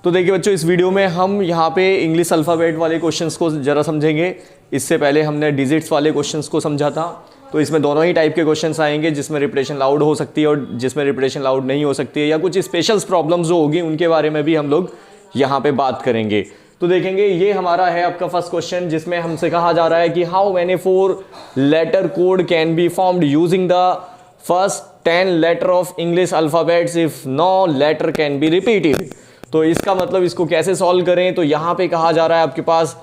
तो देखिए बच्चों, इस वीडियो में हम यहाँ पे इंग्लिश अल्फ़ाबेट वाले क्वेश्चंस को ज़रा समझेंगे। इससे पहले हमने डिजिट्स वाले क्वेश्चंस को समझा था। तो इसमें दोनों ही टाइप के क्वेश्चंस आएंगे, जिसमें रिपीटेशन लाउड हो सकती है और जिसमें रिपीटेशन लाउड नहीं हो सकती है, या कुछ स्पेशल प्रॉब्लम्स जो होगी उनके बारे में भी हम लोग यहाँ पे बात करेंगे। तो देखेंगे, ये हमारा है आपका फर्स्ट क्वेश्चन, जिसमें हमसे कहा जा रहा है कि how many 4 letter code can be formed using the first 10 letter of English alphabets if no letter can be repeated. तो इसका मतलब इसको कैसे सॉल्व करें। तो यहाँ पे कहा जा रहा है आपके पास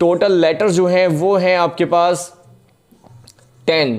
टोटल लेटर जो हैं वो हैं आपके पास 10।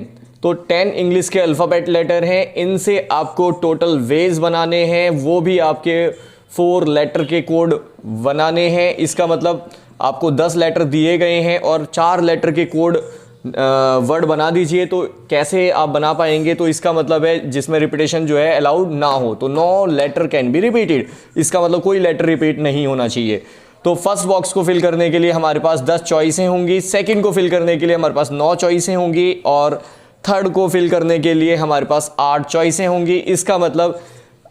तो 10 इंग्लिश के अल्फ़ाबेट लेटर हैं, इनसे आपको टोटल वेज बनाने हैं, वो भी आपके 4 लेटर के कोड बनाने हैं। इसका मतलब आपको 10 लेटर दिए गए हैं और 4 लेटर के कोड वर्ड बना दीजिए। तो कैसे आप बना पाएंगे। तो इसका मतलब है जिसमें रिपीटेशन जो है अलाउड ना हो। तो no letter can be repeated, इसका मतलब कोई लेटर रिपीट नहीं होना चाहिए। तो फर्स्ट बॉक्स को फिल करने के लिए हमारे पास 10 चॉइसें होंगी, सेकंड को फिल करने के लिए हमारे पास 9 चॉइसें होंगी और थर्ड को फिल करने के लिए हमारे पास 8 चॉइसें होंगी। इसका मतलब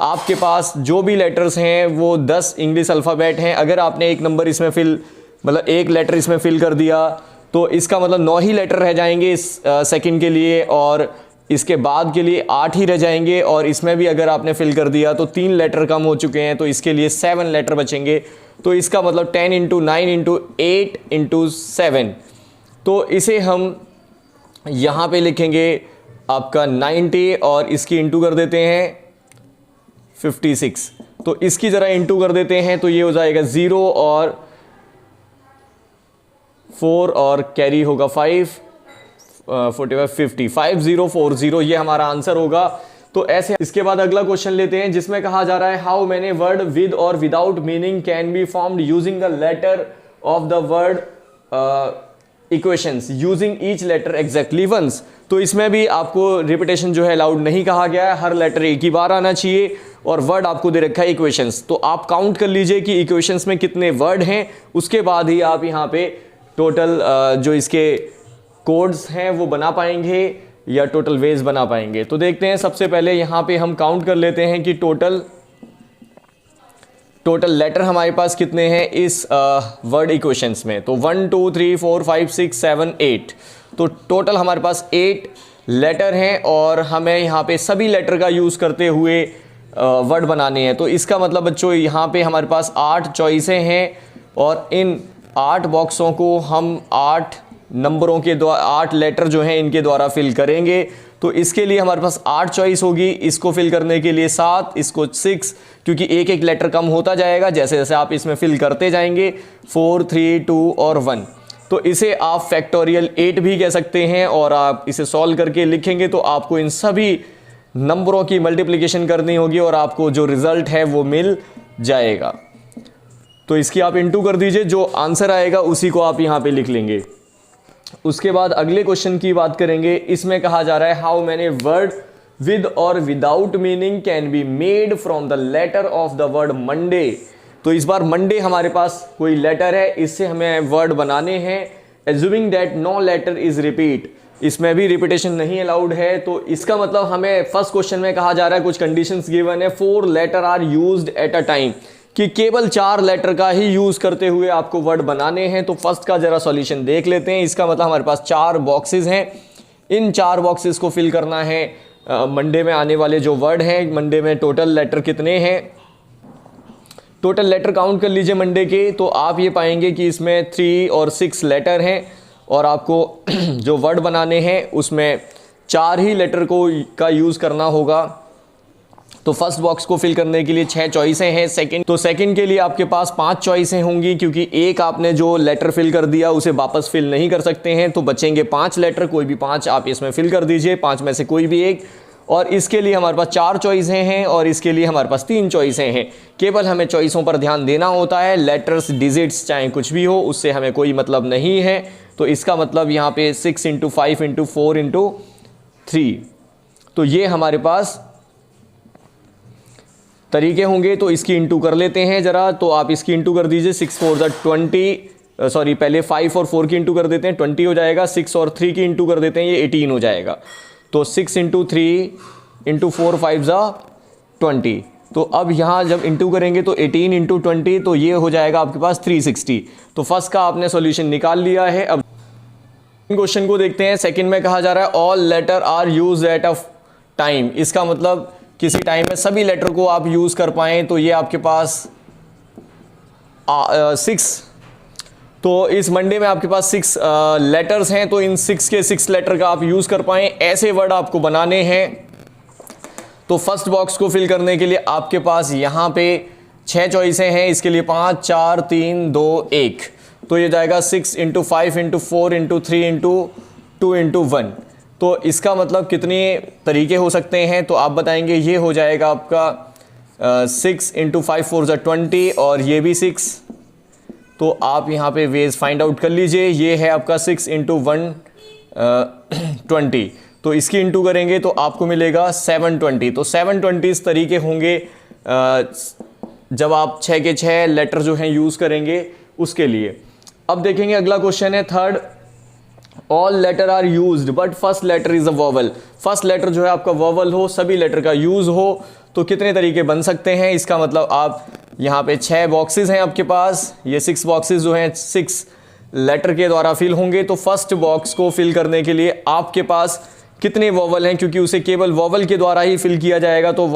आपके पास जो भी लेटर्स हैं वो 10 इंग्लिश अल्फ़ाबेट हैं। अगर आपने एक नंबर इसमें मतलब एक लेटर इसमें फिल कर दिया तो इसका मतलब 9 ही लेटर रह जाएंगे इस सेकंड के लिए, और इसके बाद के लिए 8 ही रह जाएंगे। और इसमें भी अगर आपने फिल कर दिया तो 3 लेटर कम हो चुके हैं, तो इसके लिए 7 लेटर बचेंगे। तो इसका मतलब 10 × 9 × 8 × 7। तो इसे हम यहाँ पे लिखेंगे आपका 90 और इसकी इंटू कर देते हैं 56। तो इसकी ज़रा इंटू कर देते हैं तो ये हो जाएगा 0 और 4 और कैरी होगा 5, 45 50 5040, ये हमारा आंसर होगा। तो ऐसे इसके बाद अगला क्वेश्चन लेते हैं, जिसमें कहा जा रहा है हाउ मैनी वर्ड विद और without meaning can be formed using the letter of the word equations using each letter exactly once. तो इसमें भी आपको रिपीटेशन जो है अलाउड नहीं कहा गया है, हर लेटर एक ही बार आना चाहिए। और वर्ड आपको दे रखा है इक्वेशंस, तो आप काउंट कर लीजिए कि इक्वेशंस में कितने वर्ड हैं, उसके बाद ही आप यहाँ पे टोटल जो इसके कोड्स हैं वो बना पाएंगे या टोटल वेज बना पाएंगे। तो देखते हैं, सबसे पहले यहाँ पे हम काउंट कर लेते हैं कि टोटल लेटर हमारे पास कितने हैं इस वर्ड इक्वेशंस में। तो 1 2 3 4 5 6 7 8, तो टोटल हमारे पास 8 लेटर हैं और हमें यहाँ पे सभी लेटर का यूज़ करते हुए वर्ड बनाने हैं। तो इसका मतलब बच्चों यहाँ पे हमारे पास 8 चॉइसें हैं और इन 8 बॉक्सों को हम 8 नंबरों के द्वारा 8 लेटर जो हैं इनके द्वारा फिल करेंगे। तो इसके लिए हमारे पास 8 चॉइस होगी, इसको फिल करने के लिए 7, इसको 6, क्योंकि एक एक लेटर कम होता जाएगा जैसे जैसे आप इसमें फिल करते जाएंगे, 4 3 2 और 1। तो इसे आप फैक्टोरियल 8 भी कह सकते हैं। और आप इसे सॉल्व करके लिखेंगे तो आपको इन सभी नंबरों की मल्टीप्लिकेशन करनी होगी और आपको जो रिजल्ट है वो मिल जाएगा। तो इसकी आप इंटू कर दीजिए, जो आंसर आएगा उसी को आप यहाँ पे लिख लेंगे। उसके बाद अगले क्वेश्चन की बात करेंगे। इसमें कहा जा रहा है हाउ मैनी वर्ड विद और without meaning can be made from the letter of the word Monday. तो इस बार मंडे हमारे पास कोई लेटर है, इससे हमें वर्ड बनाने हैं। Assuming that no letter is repeat, इसमें भी रिपीटेशन नहीं अलाउड है। तो इसका मतलब हमें फर्स्ट क्वेश्चन में कहा जा रहा है, कुछ कंडीशंस गिवन है, 4 letter are used at a time, कि केवल 4 लेटर का ही यूज करते हुए आपको वर्ड बनाने हैं। तो फर्स्ट का जरा सॉल्यूशन देख लेते हैं। इसका मतलब हमारे पास 4 बॉक्सेस हैं, इन 4 बॉक्सेस को फिल करना है मंडे में आने वाले जो वर्ड हैं। मंडे में टोटल लेटर कितने हैं, टोटल लेटर काउंट कर लीजिए मंडे के, तो आप ये पाएंगे कि इसमें 3 और 6 लेटर हैं और आपको जो वर्ड बनाने हैं उसमें 4 ही लेटर का यूज़ करना होगा। तो फर्स्ट बॉक्स को फिल करने के लिए 6 चॉइसें हैं। सेकंड के लिए आपके पास 5 चॉइसें होंगी, क्योंकि एक आपने जो लेटर फिल कर दिया उसे वापस फिल नहीं कर सकते हैं। तो बचेंगे 5 लेटर, कोई भी 5 आप इसमें फिल कर दीजिए, 5 में से कोई भी एक। और इसके लिए हमारे पास 4 चॉइसें हैं और इसके लिए हमारे पास 3 चॉइसें हैं। केवल हमें चॉइसों पर ध्यान देना होता है, लेटर्स डिजिट्स चाहे कुछ भी हो उससे हमें कोई मतलब नहीं है। तो इसका मतलब यहाँ पे 6 × 5 × 4 × 3, तो ये हमारे पास तरीके होंगे। तो इसकी इंटू कर लेते हैं ज़रा, तो आप इसकी इंटू कर दीजिए। 6 4 20, सॉरी पहले 5 और 4 की इंटू कर देते हैं, 20 हो जाएगा। 6 और 3 की इंटू कर देते हैं, ये 18 हो जाएगा। तो 6 × 3 × 4 5 20, तो अब यहाँ जब इंटू करेंगे तो 18 इंटू 20, तो ये हो जाएगा आपके पास 360। तो फर्स्ट का आपने सॉल्यूशन निकाल लिया है। अब क्वेश्चन को देखते हैं। सेकंड में कहा जा रहा है all letter are use at a time. इसका मतलब किसी टाइम में सभी लेटर को आप यूज कर पाएं। तो ये आपके पास 6, तो इस मंडे में आपके पास 6 लेटर्स हैं, तो इन 6 के 6 लेटर का आप यूज कर पाएं, ऐसे वर्ड आपको बनाने हैं। तो फर्स्ट बॉक्स को फिल करने के लिए आपके पास यहाँ पे 6 चॉइसें हैं। इसके लिए 5 4 3 2 1, तो ये जाएगा 6 into 5 into 4 into 3 into 2 into 1। तो इसका मतलब कितने तरीके हो सकते हैं, तो आप बताएंगे। ये हो जाएगा आपका 6 इंटू 5 4 20, और ये भी 6। तो आप यहाँ पे वेज फाइंड आउट कर लीजिए। ये है आपका 6 इंटू 1 20, तो इसकी इंटू करेंगे तो आपको मिलेगा 720। तो 720 तरीके होंगे जब आप 6 के 6 लेटर जो हैं यूज़ करेंगे उसके लिए। अब देखेंगे अगला क्वेश्चन है third, all letter are used but first letter is a vowel. First letter जो है आपका वोवल हो, सभी लेटर का यूज हो, तो कितने तरीके बन सकते हैं। इसका मतलब आप यहाँ पे 6 बॉक्सेस हैं आपके पास, ये 6 बॉक्सेस जो हैं 6 लेटर के द्वारा फिल होंगे। तो फर्स्ट बॉक्स को फिल करने के लिए आपके पास कितने वोवल हैं, क्योंकि उसे केवल वोवल के द्वारा ही फिल किया जाएगा। तो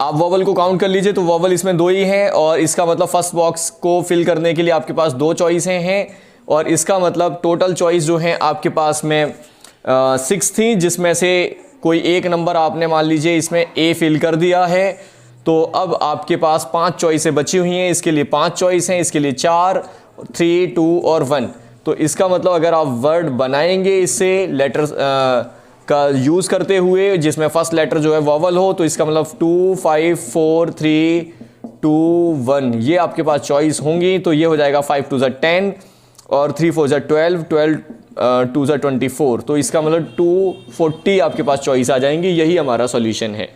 आप वोवल को काउंट कर लीजिए, तो वोवल इसमें 2 ही हैं, और इसका मतलब फर्स्ट बॉक्स को फिल करने के लिए आपके पास 2 चॉइसें हैं, और इसका मतलब टोटल चॉइस जो है आपके पास में 6 थी, जिसमें से कोई एक नंबर आपने मान लीजिए इसमें ए फिल कर दिया है। तो अब आपके पास 5 चॉइसें बची हुई हैं। इसके लिए 5 चॉइस हैं, इसके लिए 4 3 2 और 1। तो इसका मतलब अगर आप वर्ड बनाएंगे इससे लेटर्स का यूज़ करते हुए, जिसमें फर्स्ट लेटर जो है वोवल हो, तो इसका मतलब 2 5 4 3 2 1 ये आपके पास चॉइस होंगी। तो ये हो जाएगा 5 2 10 और 3 4 12 12 2 24। तो इसका मतलब 240 आपके पास चॉइस आ जाएंगी। यही हमारा सॉल्यूशन है।